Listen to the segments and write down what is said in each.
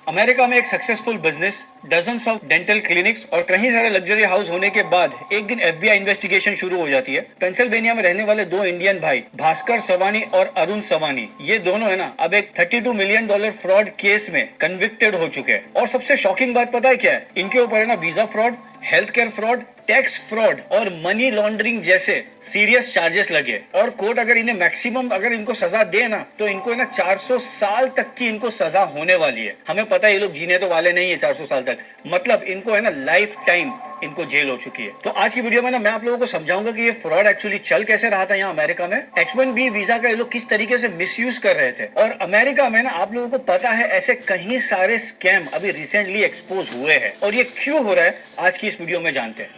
America में एक successful business, dozens of dental clinics और कई सारे लग्जरी हाउस होने के बाद एक दिन एफबीआई इन्वेस्टिगेशन शुरू हो जाती है। पेंसिल्वेनिया में रहने वाले दो इंडियन भाई भास्कर सवानी और अरुण सवानी, ये दोनों है ना अब एक $32 मिलियन फ्रॉड केस में कन्विक्टेड हो चुके हैं। और सबसे शॉकिंग बात पता है क्या है? इनके ऊपर है ना visa fraud, health care fraud, tax fraud और मनी लॉन्ड्रिंग जैसे सीरियस चार्जेस लगे। और कोर्ट अगर इन्हें मैक्सिमम अगर इनको सजा दे ना तो इनको है ना 400 साल तक की इनको सजा होने वाली है। हमें पता है ये लोग जीने तो वाले नहीं है 400 साल तक, मतलब इनको है ना लाइफ टाइम इनको जेल हो चुकी है। तो आज की वीडियो में ना मैं आप लोगों को समझाऊंगा कि ये फ्रॉड एक्चुअली चल कैसे रहा था यहाँ अमेरिका में, H1B वीजा का ये लोग किस तरीके से मिसयूज कर रहे थे। और अमेरिका में ना आप लोगों को पता है ऐसे कई सारे स्कैम अभी रिसेंटली एक्सपोज हुए हैं और ये क्यों हो रहा है आज की इस वीडियो में जानते हैं।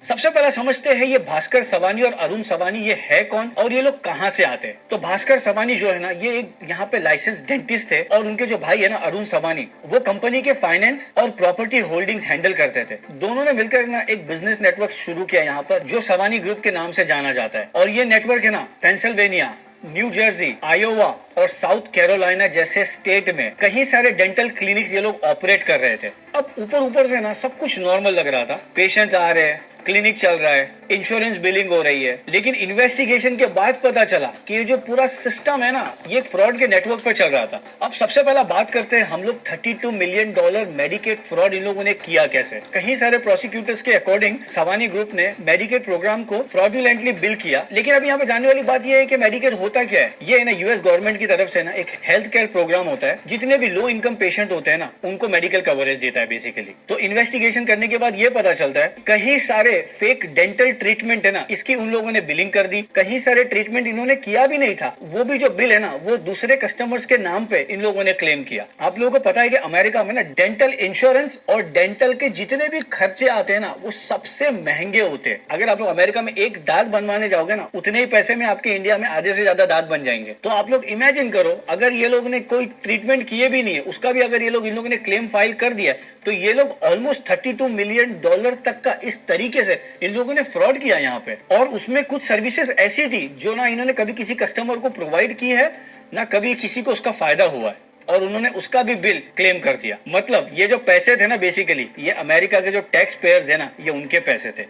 सबसे पहले समझते हैं ये भास्कर सवानी और अरुण सवानी ये है कौन और ये लोग कहां से आते हैं। तो भास्कर सवानी जो है ना ये एक यहाँ पे लाइसेंस डेंटिस्ट थे और उनके जो भाई है ना अरुण सवानी वो कंपनी के फाइनेंस और प्रॉपर्टी होल्डिंग्स हैंडल करते थे। दोनों ने मिलकर ना एक बिजनेस नेटवर्क शुरू किया यहाँ पर जो सवानी ग्रुप के नाम से जाना जाता है। और ये नेटवर्क है ना पेंसिल्वेनिया, न्यू जर्सी, आयोवा और साउथ कैरोलिना जैसे स्टेट में कई सारे डेंटल क्लिनिक्स ये लोग ऑपरेट कर रहे थे। अब ऊपर से ना सब कुछ नॉर्मल लग रहा था, पेशेंट आ रहे हैं, क्लिनिक चल रहा है, इंश्योरेंस बिलिंग हो रही है। लेकिन इन्वेस्टिगेशन के बाद पता चला कि ये जो पूरा सिस्टम है ना ये फ्रॉड के नेटवर्क पर चल रहा था। अब सबसे पहला बात करते हैं हम लोग $32 मिलियन मेडिकेड फ्रॉड इन लोगों ने किया कैसे। कई सारे प्रोसिक्यूटर्स के अकॉर्डिंग सवानी ग्रुप ने मेडिकेड प्रोग्राम को फ्रॉडुलेंटली बिल किया। लेकिन अब यहाँ पे जानने वाली बात यह है कि मेडिकेड होता क्या है। ये ना यूएस गवर्नमेंट की तरफ से ना एक हेल्थ केयर प्रोग्राम होता है, जितने भी लो इनकम पेशेंट होते हैं ना उनको मेडिकल कवरेज देता है बेसिकली। तो इन्वेस्टिगेशन करने के बाद ये पता चलता है कई सारे फेक डेंटल ट्रीटमेंट है ना इसकी उन लोगों ने बिलिंग कर दी। कई सारे ट्रीटमेंट इन्होंने किया भी नहीं था, वो भी जो बिल है ना वो दूसरे कस्टमर्स के नाम पे इन लोगों ने क्लेम किया। आप लोगों को पता है कि अमेरिका में ना डेंटल इंश्योरेंस और डेंटल के जितने भी खर्चे आते हैं ना वो सबसे महंगे होते हैं। अगर आप लोग अमेरिका में एक दांत बनवाने जाओगे ना उतने ही पैसे में आपके इंडिया में आधे से ज्यादा दांत बन जाएंगे। तो आप लोग इमेजिन करो अगर ये लोग ने कोई ट्रीटमेंट किए भी नहीं है उसका भी अगर ये लोग इन लोगों ने क्लेम फाइल कर दिया तो ये लोग ऑलमोस्ट $32 मिलियन तक का इस तरीके से इन लोगों ने फ्रॉड किया यहाँ पे। और उसमें कुछ सर्विसेज ऐसी थी जो ना इन्होंने कभी किसी कस्टमर को प्रोवाइड की है ना कभी किसी को उसका फायदा हुआ है और उन्होंने उसका भी बिल क्लेम कर दिया। मतलब ये जो पैसे थे ना बेसिकली ये अमेरिका के जो टैक्स पेयर्स है ना ये उनके पैसे थे।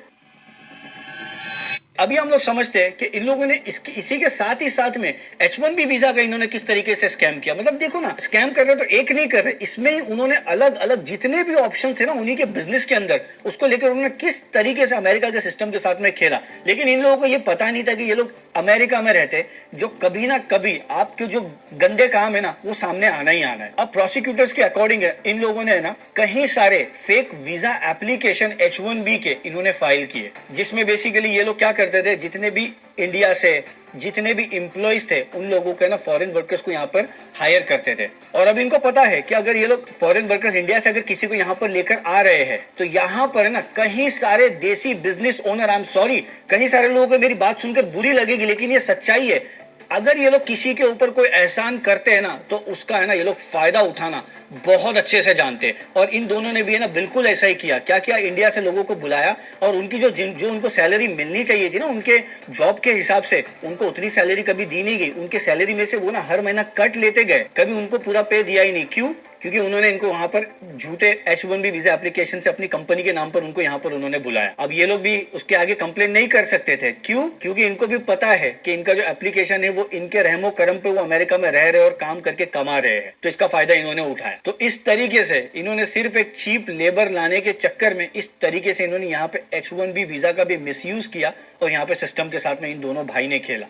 अभी हम लोग समझते हैं कि इन लोगों ने इसी के साथ ही साथ में H1B वीजा का इन्होंने किस तरीके से स्कैम किया। मतलब देखो ना स्कैम कर रहे तो एक नहीं कर रहे, इसमें ही उन्होंने अलग अलग जितने भी ऑप्शन थे ना उन्हीं के बिजनेस के अंदर उसको लेकर उन्होंने किस तरीके से अमेरिका के सिस्टम के साथ में खेला। लेकिन इन लोगों को ये पता नहीं था कि ये लोग अमेरिका में रहते जो कभी ना कभी आपके जो गंदे काम है ना वो सामने आना ही आना है। अब प्रोसिक्यूटर्स के अकॉर्डिंग है इन लोगों ने ना कई सारे फेक वीजा एप्लीकेशन H1B के इन्होंने फाइल किए, जिसमें बेसिकली ये लोग क्या करते थे जितने भी इंडिया से जितने भी एम्प्लॉइज थे उन लोगों के ना फॉरेन वर्कर्स को यहाँ पर हायर करते थे। और अब इनको पता है कि अगर ये लोग फॉरेन वर्कर्स इंडिया से अगर किसी को यहाँ पर लेकर आ रहे हैं तो यहाँ पर है ना कई सारे देसी business owner, I am sorry कई सारे लोगों को मेरी बात सुनकर बुरी लगेगी लेकिन ये सच्चाई है, अगर ये लोग किसी के ऊपर कोई एहसान करते हैं ना तो उसका है ना ये लोग फायदा उठाना बहुत अच्छे से जानते हैं। और इन दोनों ने भी है ना बिल्कुल ऐसा ही किया। क्या किया, इंडिया से लोगों को बुलाया और उनकी जो उनको सैलरी मिलनी चाहिए थी ना उनके जॉब के हिसाब से उनको उतनी सैलरी कभी दी नहीं गई। उनके सैलरी में से वो ना हर महीना कट लेते गए, कभी उनको पूरा पे दिया ही नहीं। क्यों? क्योंकि उन्होंने इनको वहां पर झूठे H1B वीजा एप्लीकेशन से अपनी कंपनी के नाम पर उनको यहाँ पर उन्होंने बुलाया। अब ये लोग भी उसके आगे कंप्लेन नहीं कर सकते थे। क्यों? क्योंकि इनको भी पता है कि इनका जो एप्लीकेशन है वो इनके रहमो करम पे वो अमेरिका में रह रहे और काम करके कमा रहे हैं, तो इसका फायदा इन्होंने उठाया। तो इस तरीके से इन्होंने सिर्फ एक चीप लेबर लाने के चक्कर में इस तरीके से इन्होंने यहाँ पे H1B वीजा का भी मिसयूज किया और यहाँ पे सिस्टम के साथ में इन दोनों भाई ने खेला।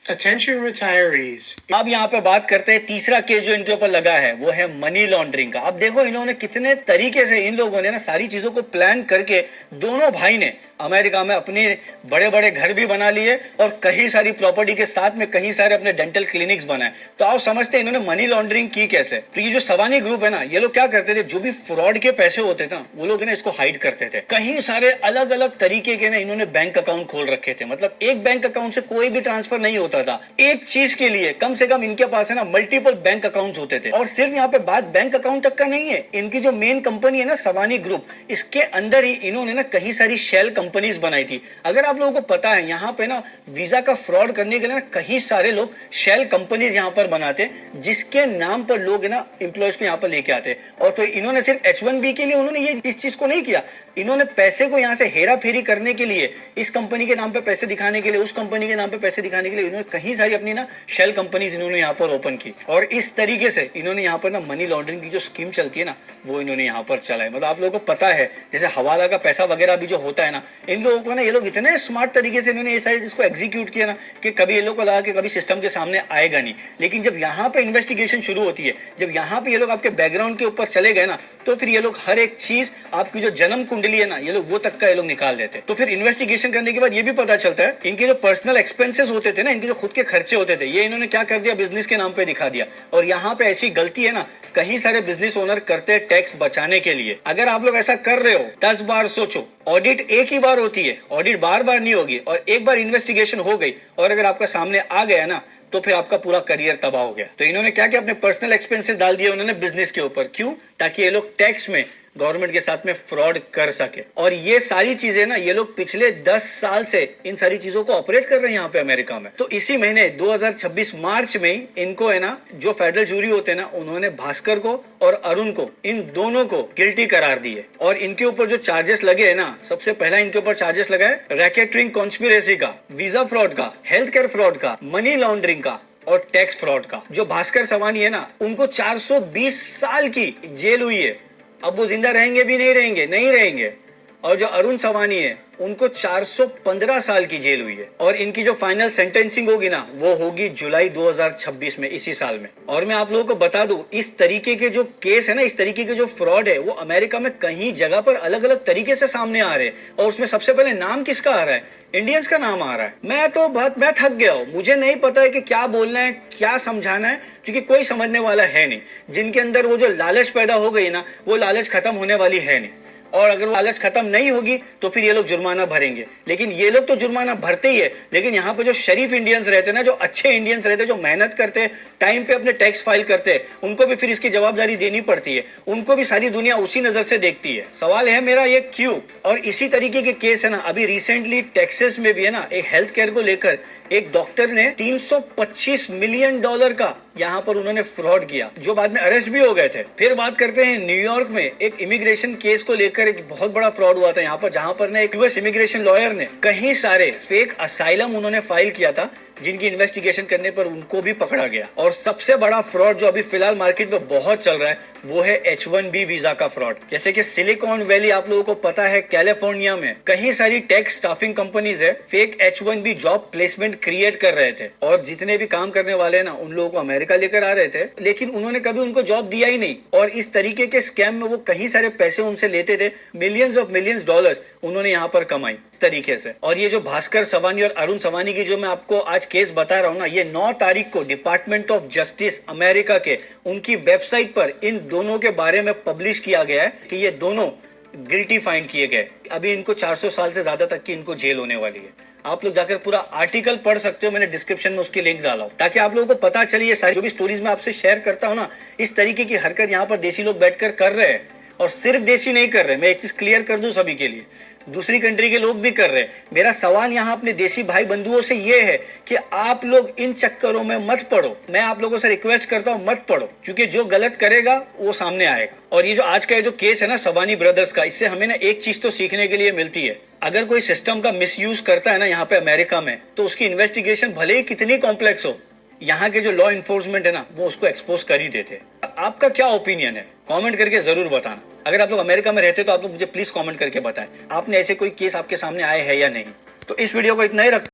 Attention retirees. अब यहाँ पे बात करते हैं तीसरा केस जो इनके ऊपर लगा है वो है मनी लॉन्ड्रिंग का। अब देखो इन्होंने कितने तरीके से इन लोगों ने ना सारी चीजों को प्लान करके दोनों भाई ने अमेरिका में अपने बड़े बड़े घर भी बना लिए और कई सारी प्रॉपर्टी के साथ में कई सारे अपने डेंटल क्लिनिक्स बनाए। तो आओ समझते हैं इन्होंने मनी लॉन्ड्रिंग की कैसे। तो ये जो सवानी ग्रुप है ना ये लोग क्या करते थे, जो भी फ्रॉड के पैसे होते थे ना वो लोग ना इसको हाइड करते थे। कई सारे अलग अलग तरीके के ना इन्होंने बैंक अकाउंट खोल रखे थे। मतलब एक बैंक अकाउंट से कोई भी ट्रांसफर नहीं होता था, एक चीज के लिए कम से कम इनके पास है ना मल्टीपल बैंक अकाउंट होते थे। और सिर्फ यहाँ पे बात बैंक अकाउंट तक का नहीं है, इनकी जो मेन कंपनी है ना सवानी ग्रुप, इसके अंदर ही इन्होंने ना कई सारी शेल कंपनीज बनाई थी। अगर आप लोगों को पता है यहाँ पे ना वीजा का फ्रॉड करने के लिए ना कई सारे लोग शेल कंपनीज यहाँ पर बनाते जिसके नाम पर लोग ना एम्प्लॉयज को यहाँ पर लेके आते। और तो इन्होंने सिर्फ H1B के लिए उन्होंने ये इस चीज को नहीं किया, इन्होंने पैसे को यहाँ से हेरा फेरी करने के लिए, इस कंपनी के नाम पे पैसे दिखाने के लिए, उस कंपनी के नाम पे पैसे दिखाने के लिए इन्होंने कहीं सारी अपनी ना शेल कंपनीज इन्होंने यहाँ पर ओपन की। और इस तरीके से इन्होंने यहाँ पर ना मनी लॉन्ड्रिंग की जो स्कीम चलती है ना वो इन्होंने यहाँ पर चलाई। मतलब आप लोगों को पता है जैसे हवाला का पैसा वगैरह भी जो होता है ना, इन लोगों को ना ये लोग इतने स्मार्ट तरीके से इन्होंने ये सारी इसको एग्जीक्यूट किया ना कि कभी ये लोग को लगा कि कभी सिस्टम के सामने आएगा नहीं। लेकिन जब यहाँ पे इन्वेस्टिगेशन शुरू होती है, जब यहाँ पे ये लोग आपके बैकग्राउंड के ऊपर चले गए ना, तो फिर ये लोग हर एक चीज आपकी जो जन्म कुंडली है ना ये लोग वो तक का ये लोग निकाल देते। तो फिर इन्वेस्टिगेशन करने के बाद ये भी पता चलता है इनके जो पर्सनल एक्सपेंसेस होते थे ना, इनके जो खुद के खर्चे होते थे, ये इन्होंने क्या कर दिया, बिजनेस के नाम पे दिखा दिया। और यहाँ पे ऐसी गलती है ना कहीं सारे बिजनेस ओनर करते हैं टैक्स बचाने के लिए। अगर आप लोग ऐसा कर रहे हो 10 बार सोचो, ऑडिट एक ही बार होती है, ऑडिट बार बार नहीं होगी। और एक बार इन्वेस्टिगेशन हो गई और अगर आपका सामने आ गया ना तो फिर आपका पूरा करियर तबाह हो गया। तो इन्होंने क्या किया, अपने पर्सनल एक्सपेंसेस डाल दिए उन्होंने बिजनेस के ऊपर। क्यों? ताकि ये लोग टैक्स में गवर्नमेंट के साथ में फ्रॉड कर सके। और ये सारी चीजें ना ये लोग पिछले 10 साल से इन सारी चीजों को ऑपरेट कर रहे हैं यहाँ पे अमेरिका में। तो इसी महीने 2026 मार्च में ही इनको है ना जो फेडरल जूरी होते हैं ना उन्होंने भास्कर को और अरुण को, इन दोनों को गिल्टी करार दिए। और इनके ऊपर जो चार्जेस लगे है ना, सबसे पहला इनके ऊपर चार्जेस लगा है रैकेटरिंग कॉन्स्पिरेसी का, वीजा फ्रॉड का, हेल्थ केयर फ्रॉड का, मनी लॉन्ड्रिंग का और टैक्स फ्रॉड का। जो भास्कर सवानी है ना उनको 420 साल की जेल हुई है। अब वो जिंदा रहेंगे भी नहीं रहेंगे, नहीं रहेंगे। और जो अरुण सवानी है उनको 415 साल की जेल हुई है। और इनकी जो फाइनल सेंटेंसिंग होगी ना वो होगी जुलाई 2026 में, इसी साल में। और मैं आप लोगों को बता दूं इस तरीके के जो केस है ना, इस तरीके के जो फ्रॉड है वो अमेरिका में कई जगह पर अलग अलग तरीके से सामने आ रहे हैं। और उसमें सबसे पहले नाम किसका आ रहा है? इंडियंस का नाम आ रहा है। मैं थक गया हूँ, मुझे नहीं पता है कि क्या बोलना है, क्या समझाना है, क्योंकि कोई समझने वाला है नहीं। जिनके अंदर वो जो लालच पैदा हो गई ना वो लालच खत्म होने वाली है नहीं। और अगर वो लालच खत्म नहीं होगी तो फिर ये लोग जुर्माना भरेंगे। लेकिन ये लोग तो जुर्माना भरते ही है, लेकिन यहाँ पे जो शरीफ इंडियंस रहते हैं ना, जो अच्छे इंडियंस रहते हैं, जो मेहनत करते हैं, टाइम पे अपने टैक्स फाइल करते हैं, उनको भी फिर इसकी जवाबदारी देनी पड़ती है। उनको भी सारी दुनिया उसी नजर से देखती है। सवाल है मेरा ये क्यों? और इसी तरीके के केस है ना अभी रिसेंटली टेक्सास में भी है ना, एक हेल्थ केयर को लेकर एक डॉक्टर ने $325 मिलियन का यहाँ पर उन्होंने फ्रॉड किया, जो बाद में अरेस्ट भी हो गए थे। फिर बात करते हैं न्यूयॉर्क में एक इमिग्रेशन केस को लेकर एक बहुत बड़ा फ्रॉड हुआ था यहाँ पर, जहाँ पर एक यूएस इमिग्रेशन लॉयर ने कई सारे फेक असाइलम उन्होंने फाइल किया था, जिनकी इन्वेस्टिगेशन करने पर उनको भी पकड़ा गया। और सबसे बड़ा फ्रॉड जो अभी फिलहाल मार्केट में बहुत चल रहा है वो है H1B वीजा का फ्रॉड। जैसे कि सिलिकॉन वैली आप लोगों को पता है, कैलिफोर्निया में कई सारी टेक स्टाफिंग कंपनीज है, fake H1B job placement create कर रहे थे। और जितने भी काम करने वाले ना उन लोगों को अमेरिका लेकर आ रहे थे, लेकिन उन्होंने कभी उनको जॉब दिया ही नहीं। और इस तरीके के स्कैम में वो कई सारे पैसे उनसे लेते थे, मिलियंस ऑफ मिलियंस डॉलर्स उन्होंने यहाँ पर कमाई तरीके से। और ये जो भास्कर सवानी और अरुण सवानी की जो मैं आपको आज केस बता रहा हूँ ना, ये 9 तारीख को डिपार्टमेंट ऑफ जस्टिस अमेरिका के उनकी वेबसाइट पर इन दोनों के बारे में पब्लिश किया गया है कि ये दोनों गिल्टी फाइंड किए गए। अभी इनको 400 साल से ज्यादा तक की इनको जेल होने वाली है। आप लोग जाकर पूरा आर्टिकल पढ़ सकते हो, मैंने डिस्क्रिप्शन में उसकी लिंक डाला हूं, ताकि आप लोगों को पता चले ये सारी जो भी स्टोरीज मैं आपसे शेयर करता हूं ना, इस तरीके की हरकत यहाँ पर देसी लोग बैठकर कर रहे हैं। और सिर्फ देसी नहीं कर रहे, मैं एक चीज क्लियर कर दूं सभी के लिए, दूसरी कंट्री के लोग भी कर रहे हैं। मेरा सवाल यहाँ अपने देसी भाई बंधुओं से ये है कि आप लोग इन चक्करों में मत पड़ो। मैं आप लोगों से रिक्वेस्ट करता हूँ मत पड़ो, क्योंकि जो गलत करेगा वो सामने आएगा। और ये जो आज का जो केस है ना सवानी ब्रदर्स का, इससे हमें ना एक चीज तो सीखने के लिए मिलती है, अगर कोई सिस्टम का मिसयूज करता है ना यहाँ पे अमेरिका में, तो उसकी इन्वेस्टिगेशन भले ही कितनी कॉम्प्लेक्स हो, यहाँ के जो लॉ इन्फोर्समेंट है ना वो उसको एक्सपोज कर ही देते। आपका क्या ओपिनियन है कमेंट करके जरूर बताना। अगर आप लोग अमेरिका में रहते तो आप लोग मुझे प्लीज कमेंट करके बताएं आपने ऐसे कोई केस आपके सामने आए हैं या नहीं। तो इस वीडियो को इतना ही रख